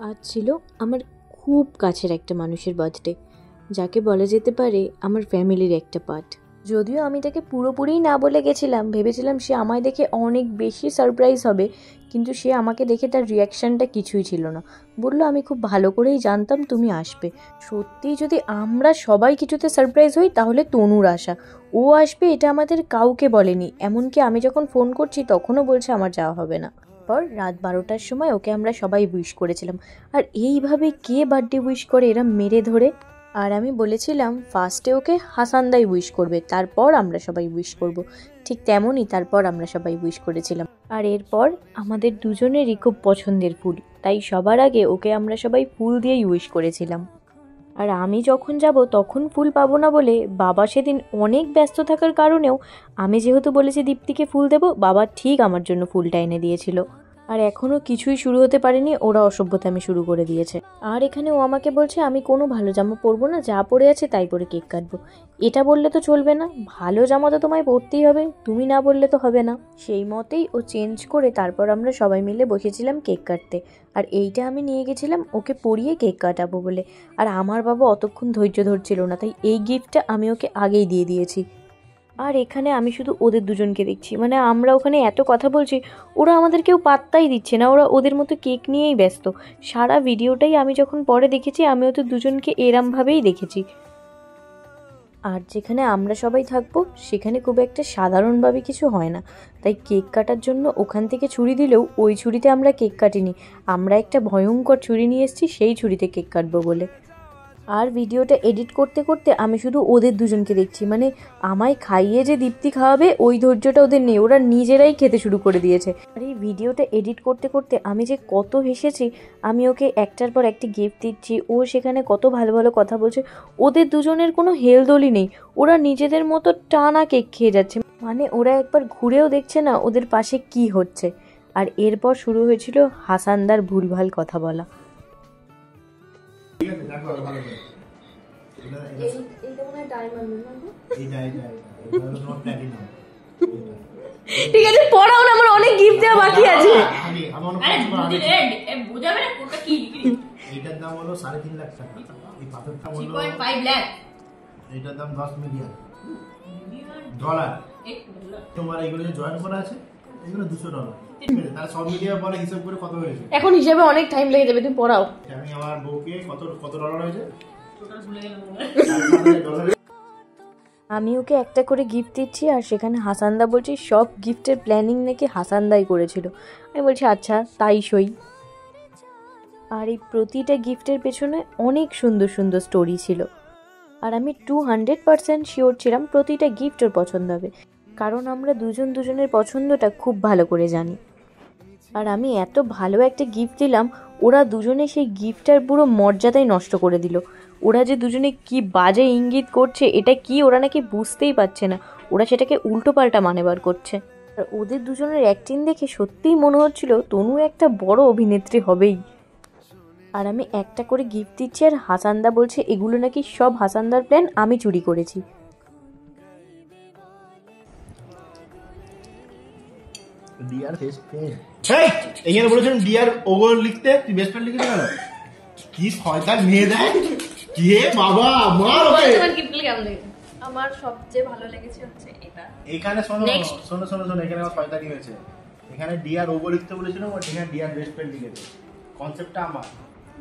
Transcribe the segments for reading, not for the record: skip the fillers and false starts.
আজ ছিল আমার খুব কাছের একটা মানুষের বার্থডে, যাকে বলা যেতে পারে আমার ফ্যামিলির একটা পার্ট। যদিও আমি তাকে পুরোপুরিই না বলে গেছিলাম, ভেবেছিলাম সে আমায় দেখে অনেক বেশি সারপ্রাইজ হবে, কিন্তু সে আমাকে দেখে তার রিয়াকশানটা কিছুই ছিল না। বলল, আমি খুব ভালো করেই জানতাম তুমি আসবে। সত্যিই যদি আমরা সবাই কিছুতে সারপ্রাইজ হই তাহলে তনুর আশা, ও আসবে এটা আমাদের কাউকে বলেনি। এমনকি আমি যখন ফোন করছি তখনও বলছে আমার যাওয়া হবে না। পর রাত 12টার সময় ওকে আমরা সবাই উইশ করেছিলাম। আর এইভাবে কে বার্থডে উইশ করে এরা মেরে ধরে। আর আমি বলেছিলাম ফার্স্টে ওকে হাসানদাই উইশ করবে, তারপর আমরা সবাই উইশ করব। ঠিক তেমনই তারপর আমরা সবাই উইশ করেছিলাম। আর এরপর আমাদের দুজনেরই খুব পছন্দের ফুল, তাই সবার আগে ওকে আমরা সবাই ফুল দিয়েই উইশ করেছিলাম। আর আমি যখন যাব তখন ফুল পাবো না বলে বাবা সেদিন অনেক ব্যস্ত থাকার কারণেও, আমি যেহেতু বলেছি দীপ্তিকে ফুল দেবো, বাবা ঠিক আমার জন্য ফুলটা এনে দিয়েছিল। আর এখনও কিছুই শুরু হতে পারেনি, ওরা অসভ্যতামি শুরু করে দিয়েছে। আর এখানে ও আমাকে বলছে আমি কোনো ভালো জামা পরবো না, যা পরে আছে তাই পরে কেক কাটবো। এটা বললে তো চলবে না, ভালো জামা তো তোমায় পরতেই হবে, তুমি না বললে তো হবে না। সেই মতেই ও চেঞ্জ করে তারপর আমরা সবাই মিলে বসেছিলাম কেক কাটতে। আর এইটা আমি নিয়ে গেছিলাম ওকে পরিয়ে কেক কাটাবো বলে। আর আমার বাবা অতক্ষণ ধৈর্য ধরছিল না, তাই এই গিফটটা আমি ওকে আগেই দিয়ে দিয়েছি। আর এখানে আমি শুধু ওদের দুজনকে দেখছি, মানে আমরা ওখানে এত কথা বলছি, ওরা আমাদের কেউ পাত্তাই দিচ্ছে না, ওরা ওদের মতো কেক নিয়েই ব্যস্ত। সারা ভিডিওটাই আমি যখন পরে দেখেছি, আমি ওদের দুজনকে এরমভাবেই দেখেছি। আর যেখানে আমরা সবাই থাকবো সেখানে খুব একটা সাধারণভাবে কিছু হয় না, তাই কেক কাটার জন্য ওখান থেকে ছুরি দিলেও ওই ছুরিতে আমরা কেক কাটিনি, আমরা একটা ভয়ঙ্কর ছুরি নিয়ে এসেছি সেই ছুরিতে কেক কাটবো বলে। আর ভিডিওটা এডিট করতে করতে আমি শুধু ওদের দুজনকে দেখছি, মানে আমায় খাইয়ে যে দীপ্তি খাওয়াবে ওই ধৈর্যটা ওদের নেই, ওরা নিজেরাই খেতে শুরু করে দিয়েছে। আর এই ভিডিওটা এডিট করতে করতে আমি যে কত হেসেছি। আমি ওকে একটার পর একটি গিফট দিচ্ছি, ও সেখানে কত ভালো ভালো কথা বলছে। ওদের দুজনের কোনো হেলদোলই নেই, ওরা নিজেদের মতো টানা কেক খেয়ে যাচ্ছে, মানে ওরা একবার ঘুরেও দেখছে না ওদের পাশে কি হচ্ছে। আর এরপর শুরু হয়েছিল হাসানদার ভুলভাল কথা বলা। ঠিক আছে, পড়াও না, আমার অনেক গিফট দেওয়া বাকি আছে। এটার দাম হলো 3.5 লাখ টাকা, এই পাথরটা হলো 3.5 লাখ, এটার দাম $10 মিলিয়ন। তোমার এগুলো যে জয়েন করা আছে এগুলো $200, তাহলে সব মিলিয়ে পরে হিসাব করে কত হয়েছে? এখন হিসাবে অনেক টাইম লেগে যাবে, তুমি পড়াও। আমি আমার বউকে কত ডলার হয়েছে টোটাল ভুলে গেলাম। আমি ওকে একটা করে গিফট দিচ্ছি, আর সেখানে হাসানদা বলছি সব গিফটের প্ল্যানিং নাকি হাসানদাই করেছিল। আমি বলছি আচ্ছা তাই সই। আর এই প্রতিটা গিফটের পেছনে অনেক সুন্দর সুন্দর স্টোরি ছিল। আর আমি 200% শিওর ছিলাম প্রতিটা গিফট ওর পছন্দ হবে, কারণ আমরা দুজন দুজনের পছন্দটা খুব ভালো করে জানি। আর আমি এত ভালো একটা গিফট দিলাম, ওরা দুজনে সেই গিফটটার পুরো মর্যাদাই নষ্ট করে দিল। ওরা যে দুজনে কি বাজে ইঙ্গিত করছে, এটা কি ওরা নাকি বুঝতেই পারছে না, ওরা সেটাকে উল্টো পাল্টা মানে বার করছে। আর ওদের দুজনের অ্যাক্টিং দেখে সত্যিই মনে হচ্ছিল তনু একটা বড় অভিনেত্রী হবেই। আর আমি একটা করে গিফট দিচ্ছি, আর হাসানদা বলছে এগুলো নাকি সব হাসানদার প্ল্যান, আমি চুরি করেছি। ডিয়ার বেস্ট ফ্রেন্ড, এই এখানে বলেছেন ডিয়ার ওগর লিখতে, তুই বেস্ট ফ্রেন্ড লিখেছিস কেন? কি শয়তান মেয়ে দেখ, কে বাবা মার ওকে। তোমার গিফট কেমন লেগেছে? আমার সবচেয়ে ভালো লেগেছে হচ্ছে এটা। এখানে শোনো, এখানে আমার শয়তানি হয়েছে। এখানে ডিয়ার ওগর লিখতে বলেছিল, বাট এখানে ডিয়ার বেস্ট ফ্রেন্ড লিখেছে। কনসেপ্টটা আমার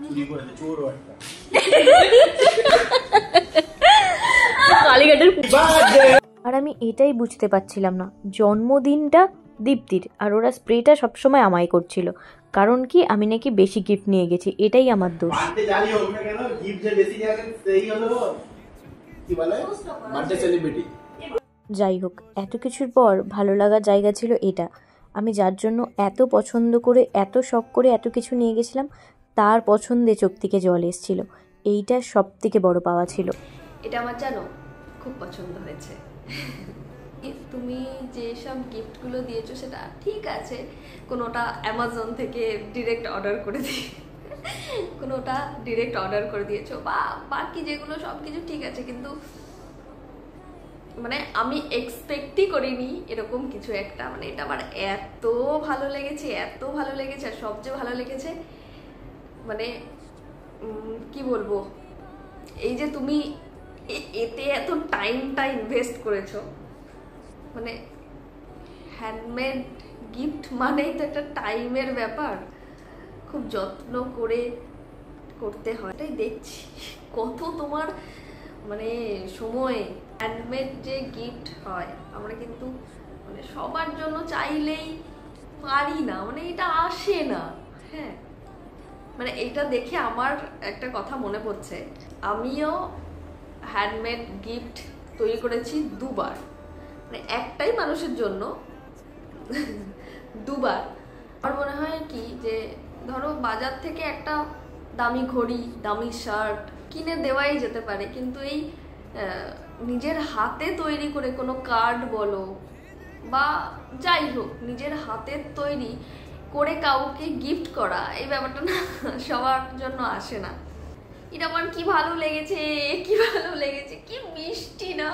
চুরি করেছে, চোর ও একটা। আর আমি এটাই বুঝতে পারছিলাম না, জন্মদিনটা দীপ্তির আর ওরা স্প্রেটা সবসময় আমায় করছিল, কারণ কি আমি নাকি বেশি গিফট নিয়ে গেছি, এটাই আমার দোষ। যাই হোক, এত কিছুর পর ভালো লাগার জায়গা ছিল এটা। আমি যার জন্য এত পছন্দ করে এত শখ করে এত কিছু নিয়ে গেছিলাম, তার পছন্দে চোখ থেকে জল এসেছিল, এইটা সব থেকে বড় পাওয়া ছিল। এটা আমার জানো খুব পছন্দ হয়েছে। তুমি যেসব গিফটগুলো দিয়েছো সেটা ঠিক আছে, কোনোটা অ্যামাজন থেকে ডিরেক্ট অর্ডার করে দিয়েছো, বা বাকি যেগুলো সব কিছু ঠিক আছে, কিন্তু মানে আমি এক্সপেক্টই করিনি এরকম কিছু একটা। মানে এটা আমার এত ভালো লেগেছে, আর সবচেয়ে ভালো লেগেছে মানে কি বলবো, এই যে তুমি এতে এত টাইমটা ইনভেস্ট করেছো, মানে হ্যান্ডমেড গিফট মানেই তো একটা টাইমের ব্যাপার, খুব যত্ন করে করতে হয়। এটাই দেখছি কত তোমার মানে সময়। হ্যান্ডমেড যে গিফট হয় আমরা কিন্তু মানে সবার জন্য চাইলেই পারি না, মানে এটা আসে না। হ্যাঁ, মানে এটা দেখে আমার একটা কথা মনে পড়ছে, আমিও হ্যান্ডমেড গিফট তৈরি করেছি দুবার, মানে একটাই মানুষের জন্য দুবার। আমার মনে হয় কি যে ধরো বাজার থেকে একটা দামি ঘড়ি, দামি শার্ট কিনে দেওয়াই যেতে পারে, কিন্তু এই নিজের হাতে তৈরি করে কোনো কার্ড বলো বা যাই হোক নিজের হাতের তৈরি করে কাউকে গিফট করা, এই ব্যাপারটা না সবার জন্য আসে না। এটা আমার কি ভালো লেগেছে, কি ভালো লেগেছে, কি মিষ্টি না।